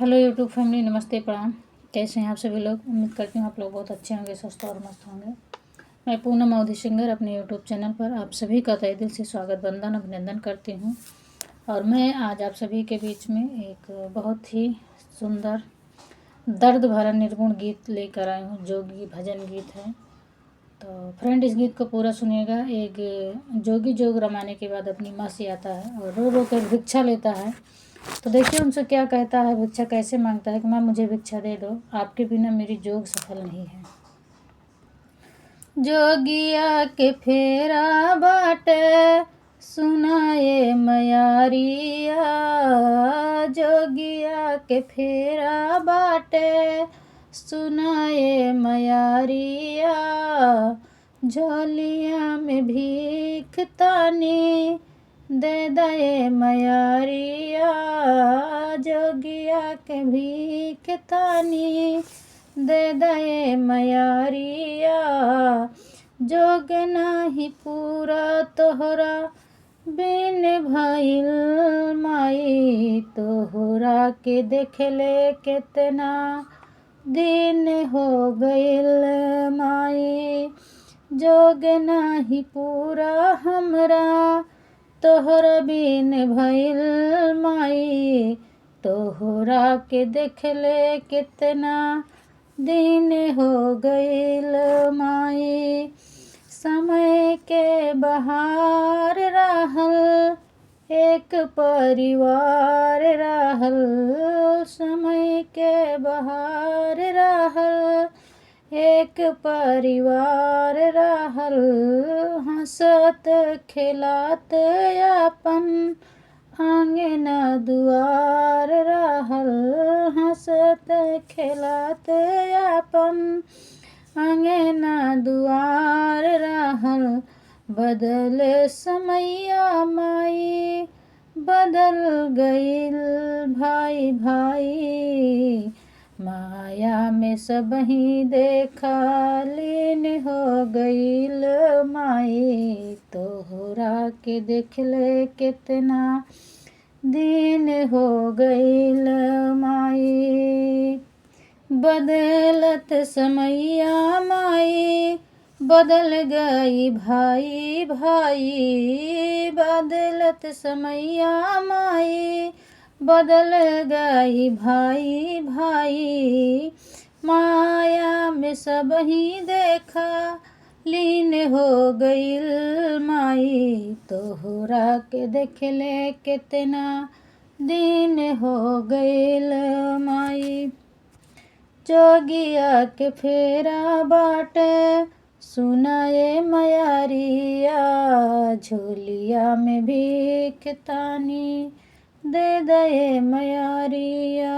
Hello YouTube family, नमस्ते, प्रणाम। कैसे हैं आप सभी लोग? उम्मीद करती हूँ आप लोग बहुत अच्छे होंगे, स्वस्थ और मस्त होंगे। मैं पूनम अवधि सिंगर अपने यूट्यूब चैनल पर आप सभी का तहे दिल से स्वागत, वंदन, अभिनंदन करती हूँ। और मैं आज आप सभी के बीच में एक बहुत ही सुंदर दर्द भरा निर्गुण गीत लेकर आई हूँ, जोगी भजन गीत है। तो फ्रेंड, इस गीत को पूरा सुनिएगा। एक जोगी जोग रमाने के बाद अपनी माँ से आता है और रो रो कर भिक्षा लेता है। तो देखिए उनसे क्या कहता है, भिक्षा कैसे मांगता है कि माँ मुझे भिक्षा दे दो, आपके बिना मेरी जोग सफल नहीं है। जोगिया के फेरा बाटे सुनाए मयारिया, जोगिया के फेरा बाटे सुनाए मयारिया, झोलिया में भीख तानी दे दे मयारिया, जोगिया के भीख तानी दे दे मयारिया, जोग नाही पूरा तोहरा बिन भइल माई, तोहरा के देखले केतना दिन हो गइल माई, जोग नाही पूरा हमरा तोहरा बिन भइल माई, तोहरा के देखले कितना दिन हो गइल माई। समय के बहार रहल एक परिवार रहल, समय के बहार रहल एक परिवार रहल, हंसत खिलात अपन आंगन दुआर रहल, हंसत खिलात अपन आंगन दुआर रहल। बदल समैया माई बदल गइल भाई भाई, माया में सबही देखा लीन हो गइल माई, तोहरा के देखले कितना दिन हो गइल माई। बदलत समैया माई बदल गई भाई भाई, बदलत समैया माई बदल गई भाई भाई, माया में सब ही देखा लीन हो गइल माई, तोहरा के देखले कितना दिन हो गइल माई। जोगिया के फेरा बाटे सुनाए मयारिया, झोलिया में भीख तानी दे दे मयारिया।